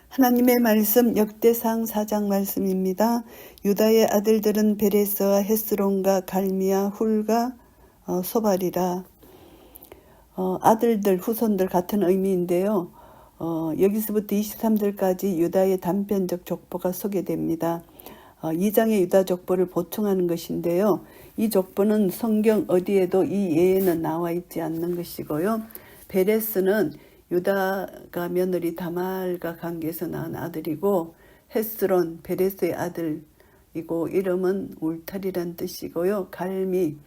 하나님의 말씀 역대상 4장 말씀입니다. 유다의 아들들은 베레스와 헤스론과 갈미와 훌과 소발이라. 아들들, 후손들 같은 의미인데요. 여기서부터 23절까지 유다의 단편적 족보가 소개됩니다. 2장의 유다 족보를 보충하는 것인데요. 이 족보는 성경 어디에도 이 예에는 나와 있지 않는 것이고요. 베레스는 유다가 며느리 다말과 관계에서 낳은 아들이고, 헤스론 베레스의 아들이고, 이름은 울타리란 뜻이고요. 갈미는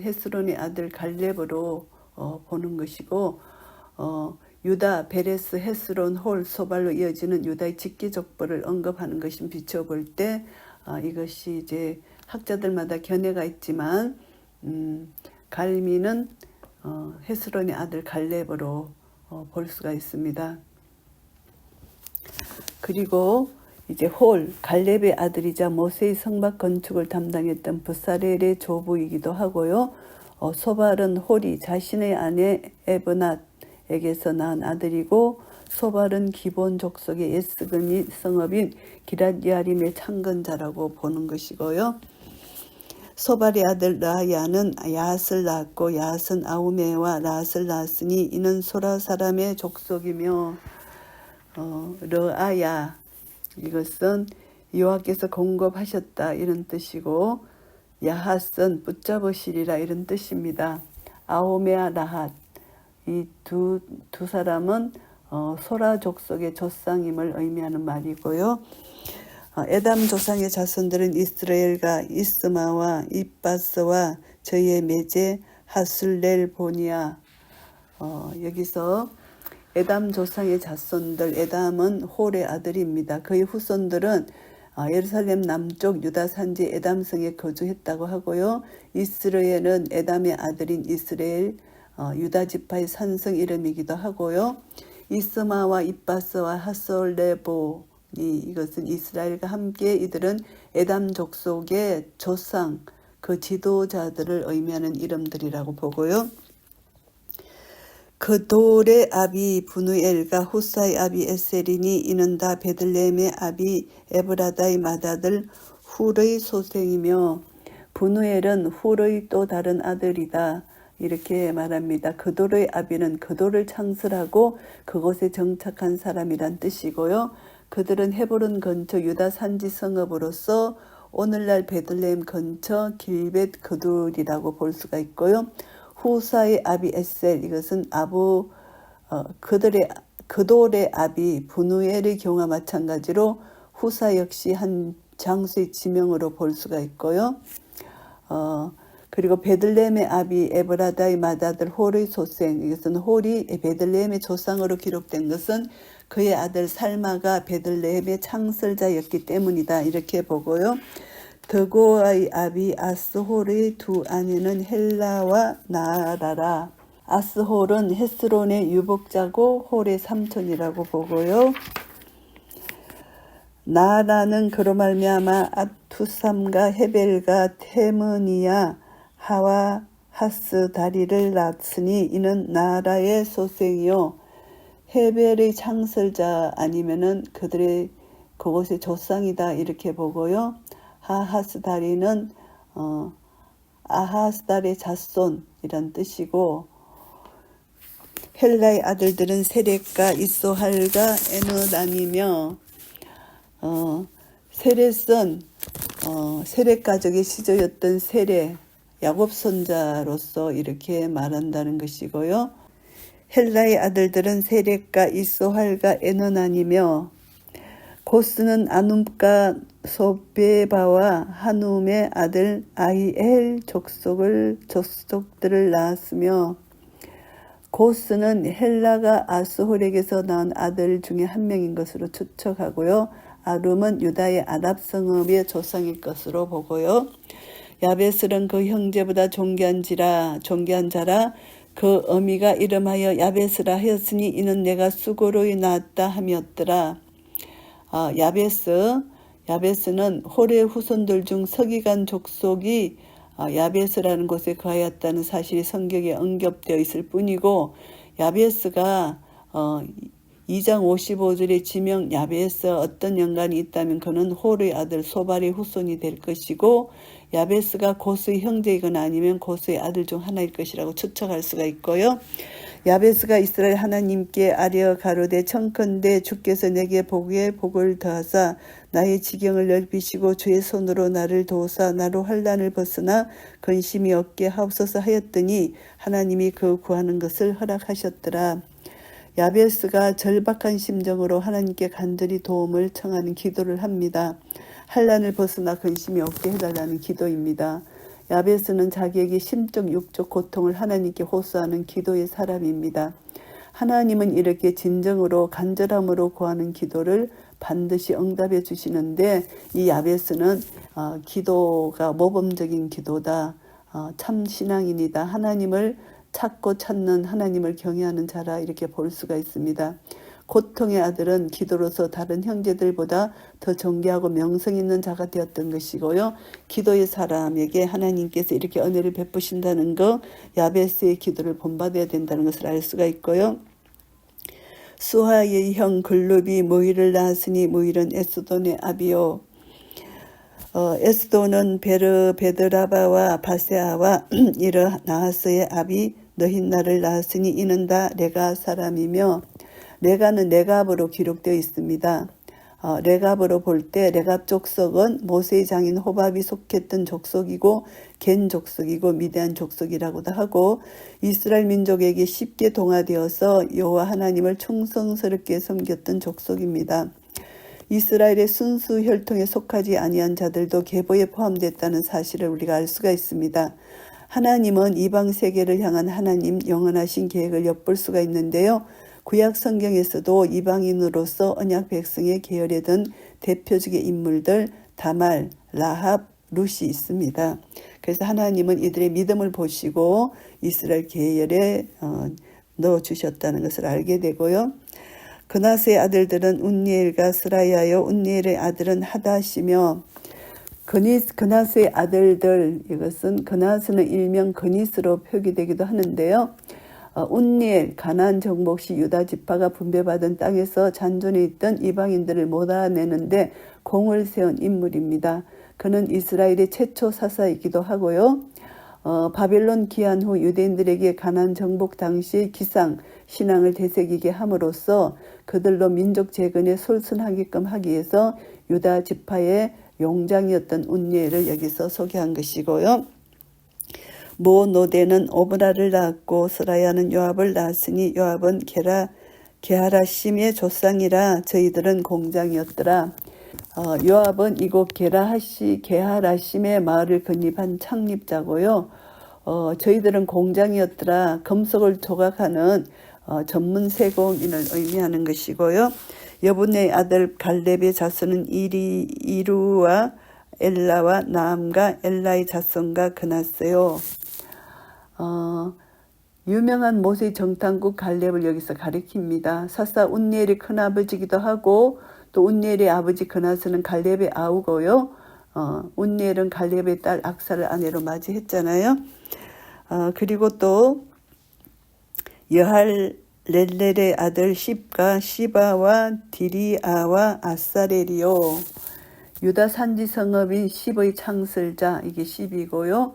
헤스론의 아들 갈렙으로 보는 것이고, 유다, 베레스, 헤스론, 홀, 소발로 이어지는 유다의 직계족보를 언급하는 것인 비춰볼 때 이것이 이제 학자들마다 견해가 있지만 갈미는 헤스론의 아들 갈렙으로 볼 수가 있습니다. 그리고 이제 홀, 갈렙의 아들이자 모세의 성막 건축을 담당했던 부사렐의 조부이기도 하고요. 소발은 홀이 자신의 아내 에브낫에게서 낳은 아들이고, 소발은 기본 족속의 예스금이 성읍인 기럇야림의 창건자라고 보는 것이고요. 소발의 아들 라야는 야앗을 낳았고, 야앗은 아우메와 라앗을 낳았으니 이는 소라 사람의 족속이며, 르아야, 이것은 여호와께서 공급하셨다 이런 뜻이고, 야핫은 붙잡으시리라 이런 뜻입니다. 아오메와 라핫, 이 두 사람은 소라 족속의 조상임을 의미하는 말이고요. 에담 조상의 자손들은 이스라엘과 이스마와 이바스와 저희의 매제 하술렐 보니아. 여기서 에담 조상의 자손들, 에담은 홀의 아들입니다. 그의 후손들은 예루살렘 남쪽 유다 산지 에담성에 거주했다고 하고요. 이스라엘은 에담의 아들인 이스라엘, 유다 지파의 산성 이름이기도 하고요. 이스마와 이바스와 하솔레보, 이것은 이스라엘과 함께 이들은 에담 족속의 조상, 그 지도자들을 의미하는 이름들이라고 보고요. 그돌의 아비 분우엘과 후사의 아비 에셀이니 이는 다 베들레헴의 아비 에브라다의 맏아들 훌의 소생이며, 분우엘은 훌의 또 다른 아들이다 이렇게 말합니다. 그돌의 아비는 그돌을 창설하고 그곳에 정착한 사람이란 뜻이고요. 그들은 헤브론 근처 유다 산지 성읍으로서 오늘날 베들레헴 근처 길벳 그돌이라고 볼 수가 있고요. 후사의 아비 에셀, 이것은 그돌의 아비 분우엘의 경우와 마찬가지로 후사 역시 한 장수의 지명으로 볼 수가 있고요. 그리고 베들레헴의 아비 에브라다의 맏아들 홀의 소생, 이것은 홀이 베들레헴의 조상으로 기록된 것은 그의 아들 살마가 베들레헴의 창설자였기 때문이다 이렇게 보고요. 드고아의 아비 아스홀의 두 아내는 헬라와 나아라라. 아스홀은 헤스론의 유복자고 홀의 삼촌이라고 보고요. 나아라는 그로 말미암아 아투삼과 헤벨과 테므니아 하와 하스 다리를 낳았으니 이는 나아라의 소생이요 헤벨의 창설자 아니면은 그들의 그곳의 조상이다 이렇게 보고요. 하하스다리는 아하스달의 자손이란 뜻이고, 헬라의 아들들은 세렛과 이소할과 에노담이며, 세렛은 세렛 가족의 시조였던 세레, 야곱 손자로서 이렇게 말한다는 것이고요. 헬라의 아들들은 세렛과 이소할과 에노난이며, 고스는 아눔과 소베바와 하눔의 아들 아히엘 족속들을 낳았으며, 고스는 헬라가 아스홀에게서 낳은 아들 중에 한 명인 것으로 추측하고요. 아룸은 유다의 아랍 성읍의 조상일 것으로 보고요. 야베스는 그 형제보다 존귀한 자라. 그 어미가 이름하여 야베스라 하였으니 이는 내가 수고로 낳았다 함이었더라. 야베스는 홀의 후손들 중 서기관 족속이 야베스라는 곳에 거하였다는 사실이 성경에 언급되어 있을 뿐이고, 야베스가 2장 55절에 지명 야베스와 어떤 연관이 있다면 그는 홀의 아들 소발의 후손이 될 것이고 야베스가 고스의 형제이거나 아니면 고스의 아들 중 하나일 것이라고 추측할 수가 있고요. 야베스가 이스라엘 하나님께 아뢰어 가로되 청컨대 주께서 내게 복을 더하사 나의 지경을 넓히시고 주의 손으로 나를 도우사 나로 환난을 벗으나 근심이 없게 하옵소서 하였더니 하나님이 그 구하는 것을 허락하셨더라. 야베스가 절박한 심정으로 하나님께 간절히 도움을 청하는 기도를 합니다. 환난을 벗으나 근심이 없게 해달라는 기도입니다. 야베스는 자기에게 심적 육적 고통을 하나님께 호소하는 기도의 사람입니다. 하나님은 이렇게 진정으로 간절함으로 구하는 기도를 반드시 응답해 주시는데 이 야베스는 기도가 모범적인 기도다. 참 신앙인이다. 하나님을 찾고 찾는 하나님을 경외하는 자라 이렇게 볼 수가 있습니다. 고통의 아들은 기도로서 다른 형제들보다 더 존귀하고 명성 있는 자가 되었던 것이고요. 기도의 사람에게 하나님께서 이렇게 은혜를 베푸신다는 것, 야베스의 기도를 본받아야 된다는 것을 알 수가 있고요. 수하의 형 글룹이 무일을 낳았으니 무일은 에스돈의 아비요. 에스돈은 베드라바와 바세아와 이르 나하스의 아비 너힌나를 낳았으니 이는 다 레가 사람이며 레가는 레갑으로 기록되어 있습니다. 레갑으로 볼 때 레갑 족속은 모세의 장인 호밥이 속했던 족속이고 겐 족속이고 미디안 족속이라고도 하고 이스라엘 민족에게 쉽게 동화되어서 여호와 하나님을 충성스럽게 섬겼던 족속입니다. 이스라엘의 순수 혈통에 속하지 아니한 자들도 계보에 포함됐다는 사실을 우리가 알 수가 있습니다. 하나님은 이방 세계를 향한 하나님 영원하신 계획을 엿볼 수가 있는데요. 구약 성경에서도 이방인으로서 언약 백성의 계열에 든 대표적인 인물들 다말, 라합, 룻이 있습니다. 그래서 하나님은 이들의 믿음을 보시고 이스라엘 계열에 넣어주셨다는 것을 알게 되고요. 그나스의 아들들은 운니엘과 스라야요. 운니엘의 아들은 하닷이며 그나스의 아들들 이것은 그나스는 일명 그니스로 표기되기도 하는데요. 운니엘 가나안 정복 시 유다 지파가 분배받은 땅에서 잔존해 있던 이방인들을 몰아내는데 공을 세운 인물입니다. 그는 이스라엘의 최초 사사이기도 하고요. 바벨론 기한 후 유대인들에게 가나안 정복 당시 기상 신앙을 되새기게 함으로써 그들로 민족 재건에 솔선하게끔 하기 위해서 유다 지파의 용장이었던 운니엘을 여기서 소개한 것이고요. 모노데는 오브라를 낳았고 스라야는 요압을 낳았으니 요압은 게하라심의 조상이라 저희들은 공장이었더라. 요압은 이곳 게하라심의 마을을 건립한 창립자고요. 저희들은 공장이었더라. 금속을 조각하는 전문 세공인을 의미하는 것이고요. 여분의 아들 갈렙의 자손은 이루와 엘라와 나암과 엘라의 자손과 그나스요. 유명한 모세의 정탐국 갈렙을 여기서 가리킵니다. 사사 운니엘의 큰아버지기도 하고 또 운니엘의 아버지 그나스는 갈렙의 아우고요. 운니엘은 갈렙의 딸 악사를 아내로 맞이했잖아요. 그리고 또 여할렐렐의 아들 십가 시바와 디리아와 아사렐이요. 유다 산지 성읍인 십의 창설자 이게 십이고요.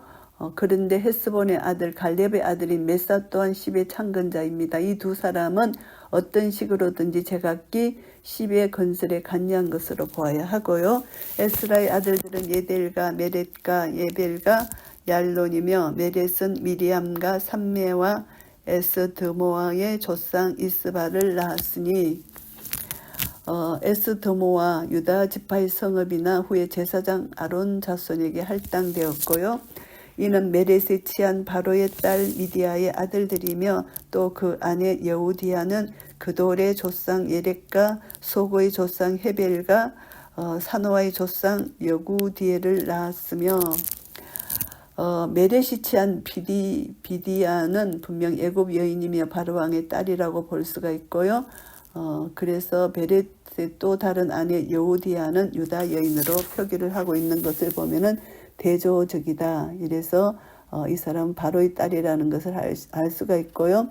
그런데 헤스본의 아들 갈렙의 아들인 메사 또한 십의 창건자입니다. 이 두 사람은 어떤 식으로든지 제각기 십의 건설에 관여한 것으로 보아야 하고요. 에스라의 아들들은 예델과 메렛과 예벨과 얄론이며 메렛은 미리암과 삼메와 에스드모아의 조상 이스바를 낳았으니 에스드모아 유다 지파의 성읍이나 후에 제사장 아론 자손에게 할당되었고요. 이는 메렛의 치한 바로의 딸 미디아의 아들들이며 또 그 아내 여우디아는 그돌의 조상 예렉과 소고의 조상 헤벨과 사노아의 조상 여구디엘을 낳았으며 메렛이 치한 비디아는 분명 애굽 여인이며 바로왕의 딸이라고 볼 수가 있고요. 그래서 메렛의 또 다른 아내 여우디아는 유다 여인으로 표기를 하고 있는 것을 보면은 대조적이다. 이래서 이 사람은 바로의 딸이라는 것을 알 수가 있고요.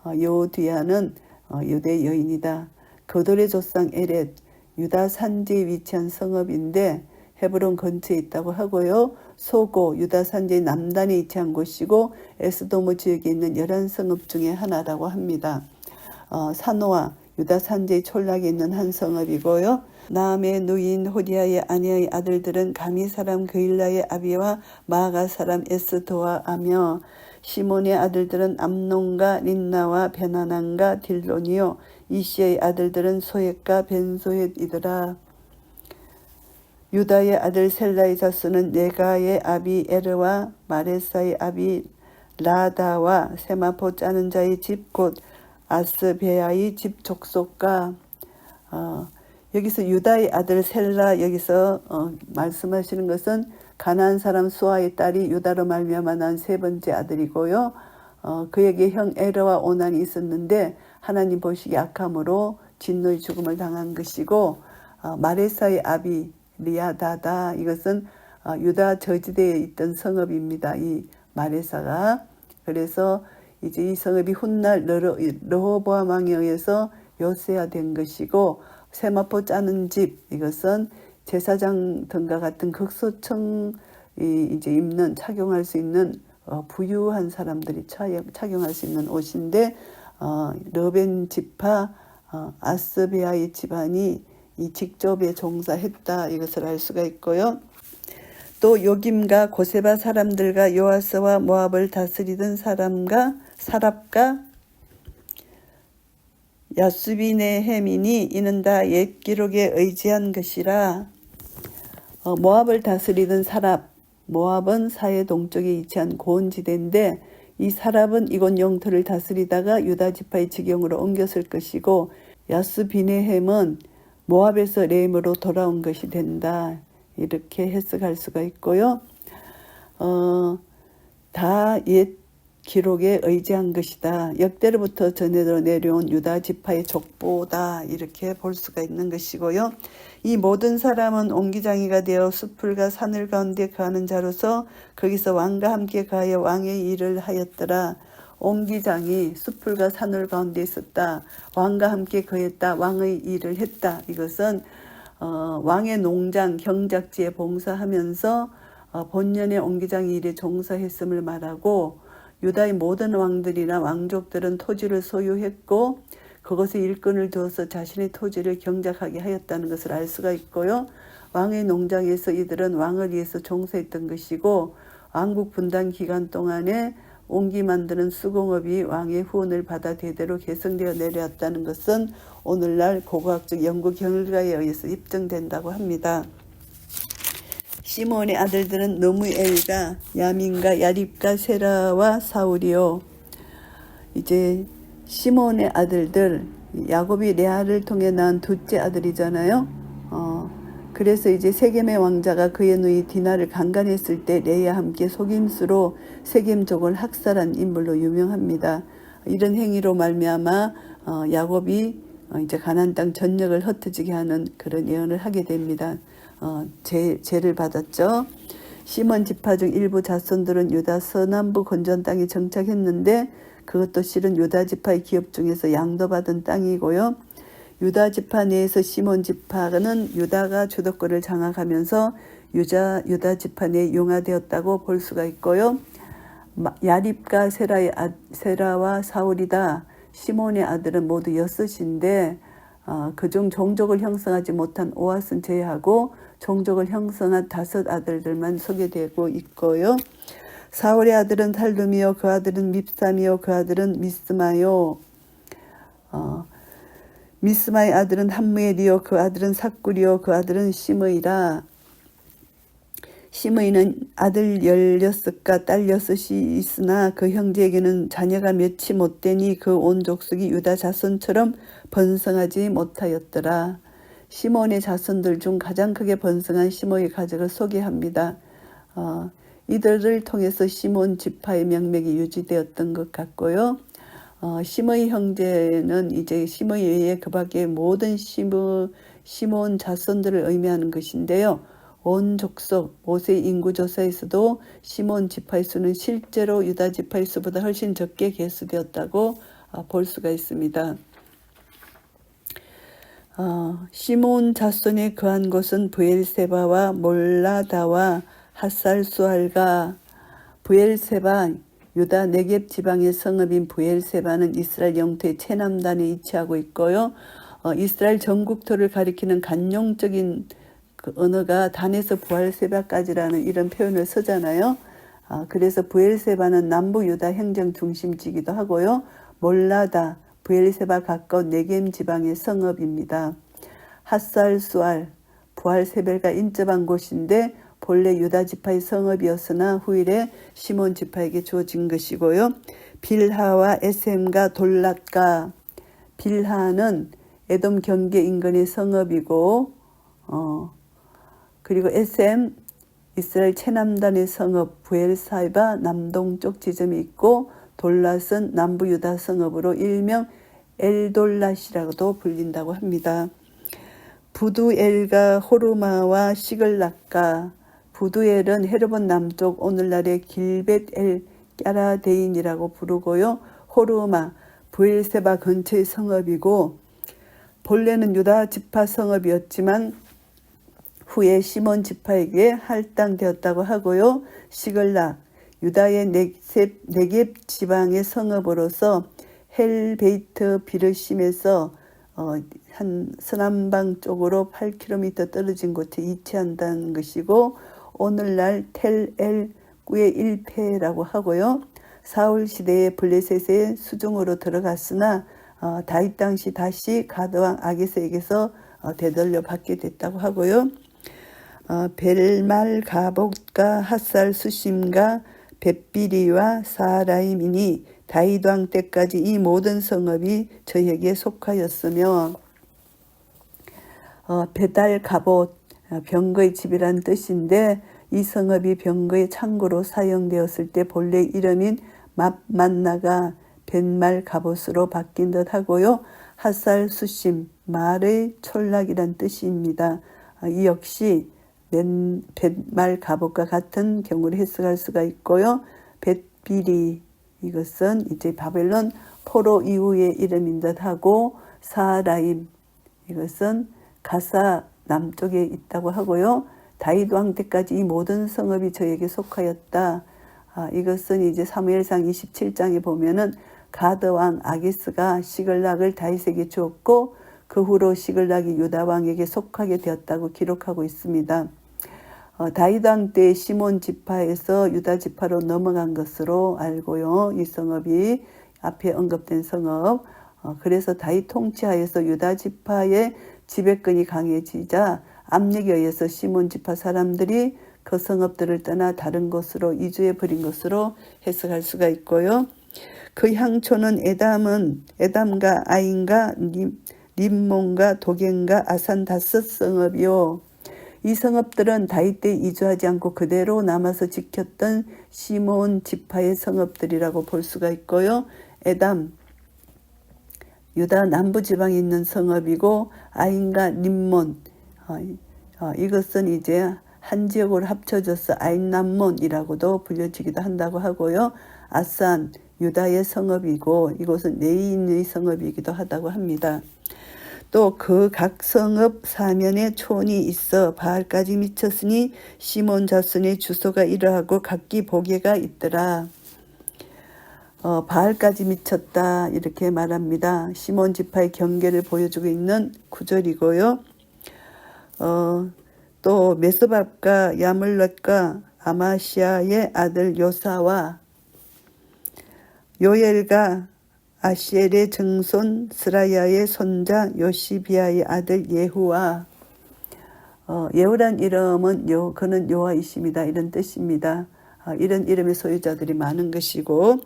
여우디아는 유대 여인이다. 그들의 조상 에렛, 유다 산지에 위치한 성읍인데 헤브론 근처에 있다고 하고요. 소고, 유다 산지의 남단에 위치한 곳이고 에스도무 지역에 있는 11성읍 중에 하나라고 합니다. 사노아, 유다 산지의 촌락에 있는 한 성읍이고요. 나암의 누이인 호디아의 아내의 아들들은 가미 사람 그일라의 아비와 마아가 사람 에스도아하며 시몬의 아들들은 암논과 린나와 베나난과 딜론이요 이시의 아들들은 소헷과 벤소헷이더라. 유다의 아들 셀라의 자손은 네가의 아비 에르와 마레사의 아비 라다와 세마포 짜는 자의 집 곧 아스베아의 집 족속과 여기서 유다의 아들 셀라 여기서 말씀하시는 것은 가나안 사람 수아의 딸이 유다로 말미암아 난 세 번째 아들이고요. 그에게 형 에르와 오난이 있었는데 하나님 보시기에 악함으로 진노의 죽음을 당한 것이고 마레사의 아비 리아다다 이것은 유다 저지대에 있던 성읍입니다. 이 마레사가. 그래서 이제 이 성읍이 훗날 르호보암 왕에 의해서 요새화된 것이고 세마포 짜는 집 이것은 제사장 등과 같은 극소층이 이제 입는 착용할 수 있는 부유한 사람들이 착용할 수 있는 옷인데 르벤 지파 아스베아의 집안이 이 직접에 종사했다 이것을 알 수가 있고요. 또 요김과 고세바 사람들과 요아스와 모압을 다스리던 사랍과 야수비네헤민이 이는 다 옛 기록에 의지한 것이라. 모압을 다스리던 사랍, 모압은 사해 동쪽에 위치한 고원지대인데 이 사랍은 이곳 영토를 다스리다가 유다 지파의 지경으로 옮겼을 것이고 야수비네헴은 모압에서 렘으로 돌아온 것이 된다. 이렇게 해석할 수가 있고요. 다 옛 기록에 의지한 것이다. 역대로부터 전해져 내려온 유다 지파의 족보다 이렇게 볼 수가 있는 것이고요. 이 모든 사람은 옹기장이가 되어 숲을과 산을 가운데 거하는 자로서 거기서 왕과 함께 가하여 왕의 일을 하였더라. 옹기장이 숲을과 산을 가운데 있었다. 왕과 함께 거했다. 왕의 일을 했다. 이것은 왕의 농장 경작지에 봉사하면서 본년의 옹기장 일에 종사했음을 말하고 유다의 모든 왕들이나 왕족들은 토지를 소유했고 그것에 일꾼을 두어서 자신의 토지를 경작하게 하였다는 것을 알 수가 있고요. 왕의 농장에서 이들은 왕을 위해서 종사했던 것이고 왕국 분단 기간 동안에 옹기 만드는 수공업이 왕의 후원을 받아 대대로 계승되어 내려왔다는 것은 오늘날 고고학적 연구 결과에 의해서 입증된다고 합니다. 시몬의 아들들은 느무엘과 야민과 야립과 세라와 사울이요. 이제 시몬의 아들들 야곱이 레아를 통해 낳은 둘째 아들이잖아요. 그래서 이제 세겜의 왕자가 그의 누이 디나를 강간했을 때 레아와 함께 속임수로 세겜족을 학살한 인물로 유명합니다. 이런 행위로 말미암아 야곱이 이제 가나안 땅 전역을 흩어지게 하는 그런 예언을 하게 됩니다. 죄를 받았죠. 시몬 지파 중 일부 자손들은 유다 서남부 건전 땅에 정착했는데 그것도 실은 유다 지파의 기업 중에서 양도받은 땅이고요. 유다 지파 내에서 시몬 지파는 유다가 주도권을 장악하면서 유다 지파 내에 융화되었다고 볼 수가 있고요. 야립과 세라와 사울이다. 시몬의 아들은 모두 6인데 그중 종족을 형성하지 못한 오앗은 제외하고 종족을 형성한 5 아들들만 소개되고 있고요. 사울의 아들은 살룸이요 그 아들은 밉삼이요 그 아들은 미스마요. 미스마의 아들은 함무엘이요 그 아들은 삭굴이요 그 아들은 시므이라. 시므이는 아들 16과 딸 6이 있으나 그 형제에게는 자녀가 몇이 못되니 그 온 족속이 유다 자손처럼 번성하지 못하였더라. 시몬의 자손들 중 가장 크게 번성한 시므의 가족을 소개합니다. 이들을 통해서 시몬 지파의 명맥이 유지되었던 것 같고요. 시므의 형제는 이제 시므 외에 그 밖에 모든 시몬 자손들을 의미하는 것인데요. 온 족속 모세 인구조사에서도 시몬 지파의 수는 실제로 유다 지파의 수보다 훨씬 적게 계수되었다고 볼 수가 있습니다. 시몬 자손에 거한 곳은 브엘세바와 몰라다와 핫살수알가. 브엘세바, 유다 네겝 지방의 성읍인 브엘세바는 이스라엘 영토의 최남단에 위치하고 있고요. 이스라엘 전국토를 가리키는 간용적인 그 언어가 단에서 부엘세바까지라는 이런 표현을 쓰잖아요. 그래서 브엘세바는 남부 유다 행정 중심지이기도 하고요. 몰라다, 브엘세바 가까운 네겝 지방의 성읍입니다. 핫살수알, 부알세벨가 인접한 곳인데 본래 유다 지파의 성읍이었으나 후일에 시몬 지파에게 주어진 것이고요. 빌하와 에셈과 돌랏가. 빌하는 에돔 경계 인근의 성읍이고 그리고 에셈, 이스라엘 최남단의 성읍 부엘사이바 남동쪽 지점이 있고 돌랏은 남부 유다 성읍으로 일명 엘돌랏이라고도 불린다고 합니다. 부두엘과 호르마와 시글락가. 부두엘은 헤르본 남쪽 오늘날의 길벳 엘 까라데인이라고 부르고요. 호르마, 브엘세바 근처의 성읍이고 본래는 유다 지파 성읍이었지만 후에 시몬 지파에게 할당되었다고 하고요. 시글락, 유다의 네겝 지방의 성읍으로서 헬베이트 비르심에서 한 서남방 쪽으로 8km 떨어진 곳에 위치한다는 것이고 오늘날 텔엘 꾸의 일패라고 하고요. 사울 시대에 블레셋의 수중으로 들어갔으나 다윗 당시 다시 가드왕 아게스에게서 되돌려 받게 됐다고 하고요. 벨말 가봇과 핫살 수심과 벳비리와 사라임이니 다윗 왕 때까지 이 모든 성읍이 저에게 속하였으며 베달 가봇, 병거의 집이란 뜻인데 이 성읍이 병거의 창고로 사용되었을 때 본래 이름인 맙만나가 벳말 가봇으로 바뀐 듯 하고요. 핫살 수심, 말의 촌락이란 뜻입니다. 이 역시 벳말 가봇과 같은 경우를 해석할 수가 있고요. 벳비리, 이것은 이제 바벨론 포로 이후의 이름인 듯 하고 사라임, 이것은 가사 남쪽에 있다고 하고요. 다윗 왕 때까지 이 모든 성읍이 저에게 속하였다. 이것은 이제 사무엘상 27장에 보면은 가드 왕 아게스가 시글락을 다윗에게 주었고 그 후로 시글락이 유다 왕에게 속하게 되었다고 기록하고 있습니다. 다윗 왕 때 시몬 지파에서 유다 지파로 넘어간 것으로 알고요. 이 성읍이 앞에 언급된 성읍. 그래서 다윗 통치하에서 유다 지파의 지배권이 강해지자 압력에 의해서 시몬 지파 사람들이 그 성읍들을 떠나 다른 곳으로 이주해 버린 것으로 해석할 수가 있고요. 그 향초는 에담과 아인과 림몬과 도겐과 아산 다섯 성읍이요. 이 성읍들은 다윗 때 이주하지 않고 그대로 남아서 지켰던 시몬 지파의 성읍들이라고 볼 수가 있고요. 에담, 유다 남부지방에 있는 성읍이고 아인과 림몬, 이것은 이제 한 지역으로 합쳐져서 아인남몬이라고도 불려지기도 한다고 하고요. 아산, 유다의 성읍이고 이곳은 네인의 성읍이기도 하다고 합니다. 또 그 각 성읍 사면에 촌이 있어 바알까지 미쳤으니 시몬 자손의 주소가 이러하고 각기 보게가 있더라. 바알까지 미쳤다 이렇게 말합니다. 시몬 지파의 경계를 보여주고 있는 구절이고요. 또 메소밥과 야물럿과 아마시아의 아들 요사와 요엘과 아시엘의 증손 스라야의 손자 요시비아의 아들 예후와 예후란 이름은 그는 여호와이십니다 이런 뜻입니다. 이런 이름의 소유자들이 많은 것이고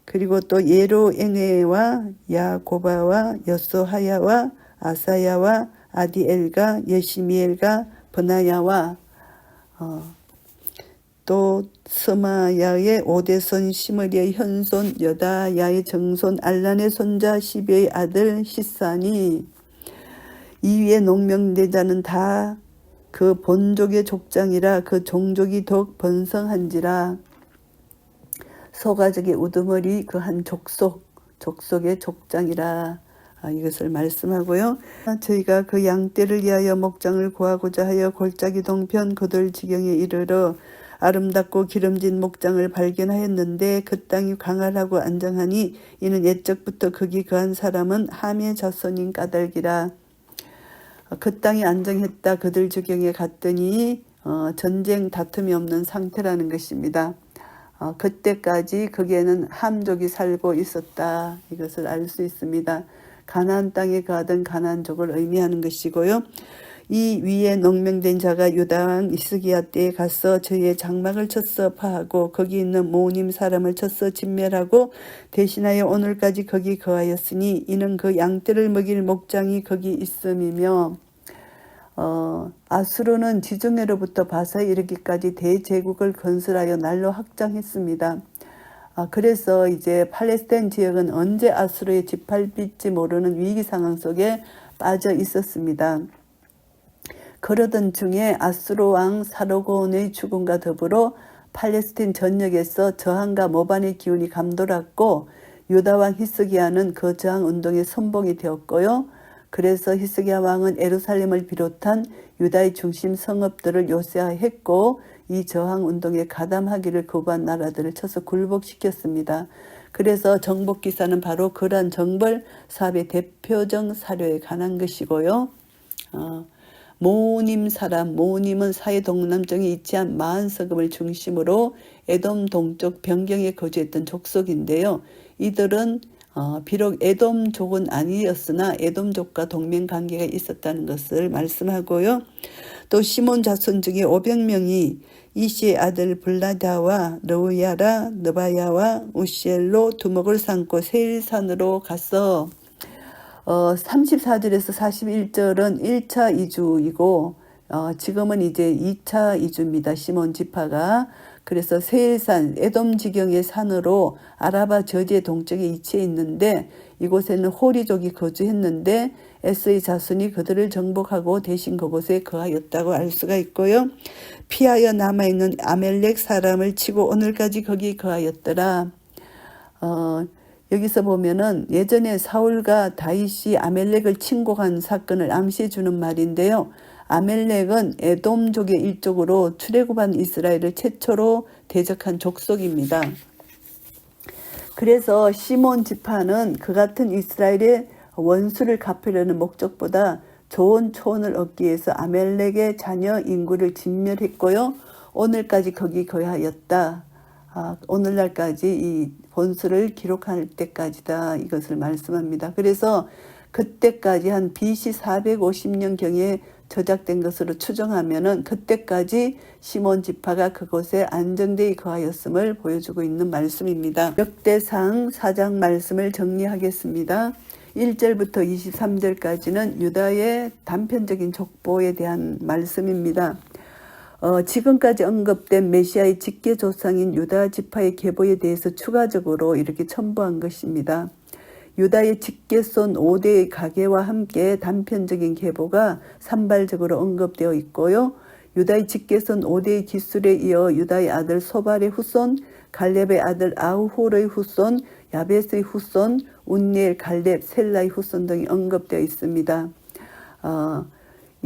그리고 또 예로에네와 야고바와 여소하야와 아사야와 아디엘과 예시미엘과 버나야와 또 스마야의 오대손 시므리의 현손 여다야의 정손 알란의 손자 시비의 아들 시산이 이위의 농명대자는 다 그 본족의 족장이라 그 종족이 더욱 번성한지라 소가족의 우두머리 그 한 족속의 족장이라 이것을 말씀하고요. 저희가 그 양떼를 위하여 목장을 구하고자 하여 골짜기 동편 그들 지경에 이르러 아름답고 기름진 목장을 발견하였는데 그 땅이 광활하고 안정하니 이는 옛적부터 거기 거한 사람은 함의 자손인 까닭이라. 그 땅이 안정했다. 그들 지경에 갔더니 전쟁 다툼이 없는 상태라는 것입니다. 그때까지 거기에는 함족이 살고 있었다. 이것을 알 수 있습니다. 가나안 땅에 거하던 가나안족을 의미하는 것이고요. 이 위에 농명된 자가 유다 왕 히스기야 때에 가서 저희의 장막을 쳤어 파하고 거기 있는 모님 사람을 쳤어 진멸하고 대신하여 오늘까지 거기 거하였으니 이는 그 양떼를 먹일 목장이 거기 있음이며, 아수르는 지중해로부터 바사에 이르기까지 대제국을 건설하여 날로 확장했습니다. 그래서 이제 팔레스타인 지역은 언제 아수르에 짓밟힐지 모르는 위기 상황 속에 빠져 있었습니다. 그러던 중에 아수르 왕 사르곤의 죽음과 더불어 팔레스타인 전역에서 저항과 모반의 기운이 감돌았고 유다 왕 히스기야는 그 저항 운동의 선봉이 되었고요. 그래서 히스기야 왕은 예루살렘을 비롯한 유다의 중심 성읍들을 요새화했고 이 저항 운동에 가담하기를 거부한 나라들을 쳐서 굴복시켰습니다. 그래서 정복 기사는 바로 그러한 정벌 사업의 대표적 사료에 관한 것이고요. 모님 사람, 모님은 사해 동남쪽에 위치한 마한서금을 중심으로 에돔 동쪽 변경에 거주했던 족속인데요. 이들은 비록 에돔족은 아니었으나 에돔족과 동맹관계가 있었다는 것을 말씀하고요. 또 시몬 자손 중에 500명이 이시의 아들 블라다와 르우야라, 느바야와 우시엘로 두목을 삼고 세일산으로 가서 34절에서 41절은 1차 이주이고 지금은 이제 2차 이주입니다. 시몬 지파가. 그래서 세일산, 에돔 지경의 산으로 아라바 저지의 동쪽에 위치해 있는데 이곳에는 호리족이 거주했는데 에스의 자손이 그들을 정복하고 대신 그곳에 거하였다고 알 수가 있고요. 피하여 남아있는 아멜렉 사람을 치고 오늘까지 거기 거하였더라. 여기서 보면은 예전에 사울과 다윗이 아멜렉을 침공한 사건을 암시해 주는 말인데요. 아멜렉은 에돔족의 일족으로 출애굽한 이스라엘을 최초로 대적한 족속입니다. 그래서 시몬 지파는 그 같은 이스라엘의 원수를 갚으려는 목적보다 좋은 초원을 얻기 위해서 아멜렉의 자녀 인구를 진멸했고요. 오늘까지 거기 거하였다. 오늘날까지 이 본수를 기록할 때까지다. 이것을 말씀합니다. 그래서 그때까지 한 BC 450년경에 저작된 것으로 추정하면은 그때까지 시몬 지파가 그곳에 안정되이 거하였음을 보여주고 있는 말씀입니다. 역대상 4장 말씀을 정리하겠습니다. 1절부터 23절까지는 유다의 단편적인 족보에 대한 말씀입니다. 지금까지 언급된 메시아의 직계 조상인 유다 지파의 계보에 대해서 추가적으로 이렇게 첨부한 것입니다. 유다의 직계손 5대의 가계와 함께 단편적인 계보가 산발적으로 언급되어 있고요. 유다의 직계손 5대의 기술에 이어 유다의 아들 소발의 후손, 갈렙의 아들 아우홀의 후손, 야벳의 후손, 운니엘, 갈렙, 셀라의 후손 등이 언급되어 있습니다.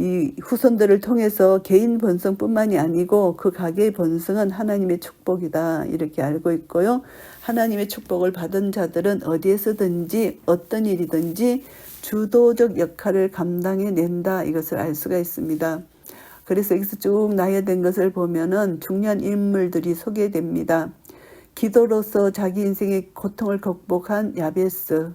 이 후손들을 통해서 개인 번성뿐만이 아니고 그 가계의 번성은 하나님의 축복이다 이렇게 알고 있고요. 하나님의 축복을 받은 자들은 어디에서든지 어떤 일이든지 주도적 역할을 감당해낸다 이것을 알 수가 있습니다. 그래서 여기서 쭉 나열된 것을 보면은 중요한 인물들이 소개됩니다. 기도로서 자기 인생의 고통을 극복한 야베스,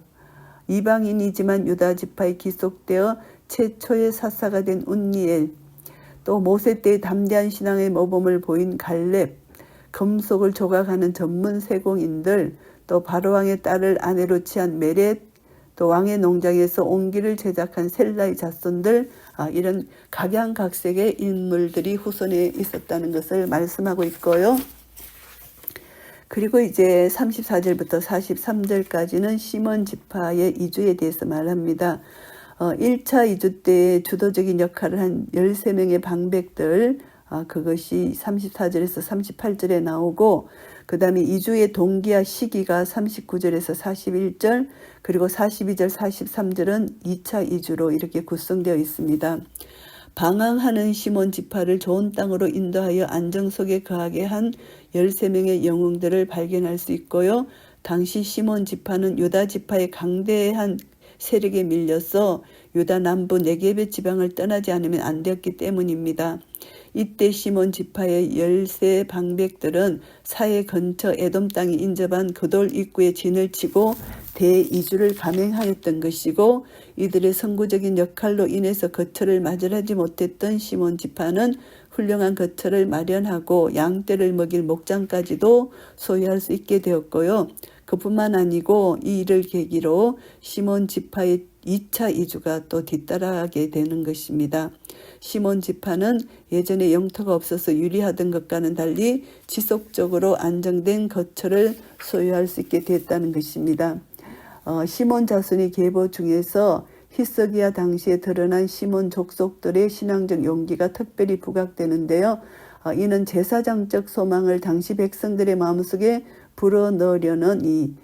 이방인이지만 유다 지파에 기속되어 최초의 사사가 된 운니엘, 또 모세 때의 담대한 신앙의 모범을 보인 갈렙, 금속을 조각하는 전문 세공인들, 또 바로왕의 딸을 아내로 취한 메렛, 또 왕의 농장에서 옹기를 제작한 셀라의 자손들, 이런 각양각색의 인물들이 후손에 있었다는 것을 말씀하고 있고요. 그리고 이제 34절부터 43절까지는 시몬 지파의 이주에 대해서 말합니다. 1차 이주 때 주도적인 역할을 한 13명의 방백들, 그것이 34절에서 38절에 나오고 그 다음에 이주의 동기와 시기가 39절에서 41절, 그리고 42절, 43절은 2차 이주로 이렇게 구성되어 있습니다. 방황하는 시몬 지파를 좋은 땅으로 인도하여 안정 속에 거하게 한 13명의 영웅들을 발견할 수 있고요. 당시 시몬 지파는 유다 지파의 강대한 세력에 밀려서 유다 남부 네게베 지방을 떠나지 않으면 안 되었기 때문입니다. 이때 시몬 지파의 13 방백들은 사해 근처 에돔 땅이 인접한 그돌 입구에 진을 치고 대이주를 감행하였던 것이고, 이들의 선구적인 역할로 인해서 거처를 마련하지 못했던 시몬 지파는 훌륭한 거처를 마련하고 양떼를 먹일 목장까지도 소유할 수 있게 되었고요. 그뿐만 아니고 이 일을 계기로 시몬 지파의 2차 이주가 또 뒤따라가게 되는 것입니다. 시몬 지파는 예전에 영토가 없어서 유리하던 것과는 달리 지속적으로 안정된 거처를 소유할 수 있게 됐다는 것입니다. 시몬 자손의 계보 중에서 히스기야 당시에 드러난 시몬 족속들의 신앙적 용기가 특별히 부각되는데요. 이는 제사장적 소망을 당시 백성들의 마음속에 불어넣으려는 이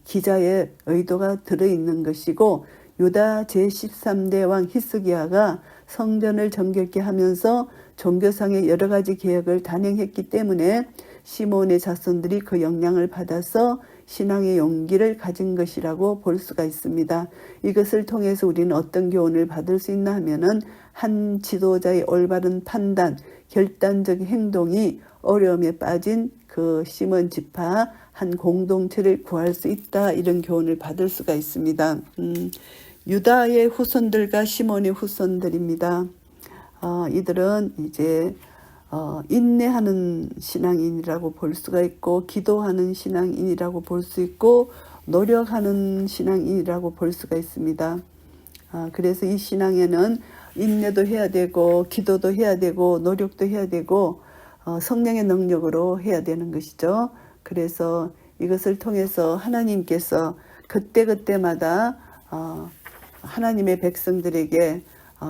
기자의 의도가 들어있는 것이고, 유다 제13대 왕 히스기야가 성전을 정결케 하면서 종교상의 여러 가지 개혁을 단행했기 때문에 시몬의 자손들이 그 영향을 받아서 신앙의 용기를 가진 것이라고 볼 수가 있습니다. 이것을 통해서 우리는 어떤 교훈을 받을 수 있나 하면은 한 지도자의 올바른 판단, 결단적인 행동이 어려움에 빠진 그 시몬 지파 한 공동체를 구할 수 있다, 이런 교훈을 받을 수가 있습니다. 유다의 후손들과 시몬의 후손들입니다. 이들은 이제 인내하는 신앙인이라고 볼 수가 있고, 기도하는 신앙인이라고 볼 수 있고, 노력하는 신앙인이라고 볼 수가 있습니다. 그래서 이 신앙에는 인내도 해야 되고, 기도도 해야 되고, 노력도 해야 되고, 성령의 능력으로 해야 되는 것이죠. 그래서 이것을 통해서 하나님께서 그때그때마다 하나님의 백성들에게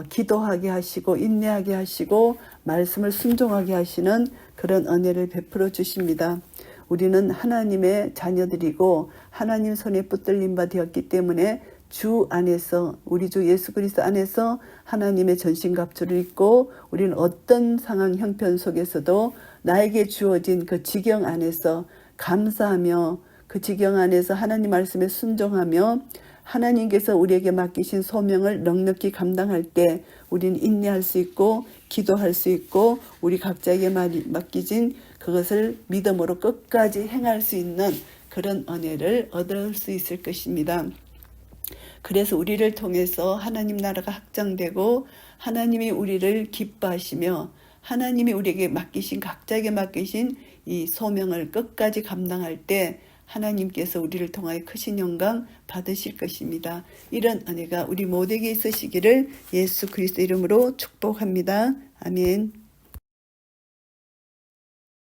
기도하게 하시고 인내하게 하시고 말씀을 순종하게 하시는 그런 은혜를 베풀어 주십니다. 우리는 하나님의 자녀들이고 하나님 손에 붙들린 바 되었기 때문에 주 안에서, 우리 주 예수 그리스도 안에서 하나님의 전신갑주를 입고, 우리는 어떤 상황 형편 속에서도 나에게 주어진 그 지경 안에서 감사하며, 그 지경 안에서 하나님 말씀에 순종하며, 하나님께서 우리에게 맡기신 소명을 넉넉히 감당할 때 우리는 인내할 수 있고 기도할 수 있고, 우리 각자에게 맡기진 그것을 믿음으로 끝까지 행할 수 있는 그런 은혜를 얻을 수 있을 것입니다. 그래서 우리를 통해서 하나님 나라가 확장되고, 하나님이 우리를 기뻐하시며, 하나님이 우리에게 맡기신, 각자에게 맡기신 이 소명을 끝까지 감당할 때 하나님께서 우리를 통하여 크신 영광 받으실 것입니다. 이런 은혜가 우리 모두에게 있으시기를 예수 그리스도 이름으로 축복합니다. 아멘.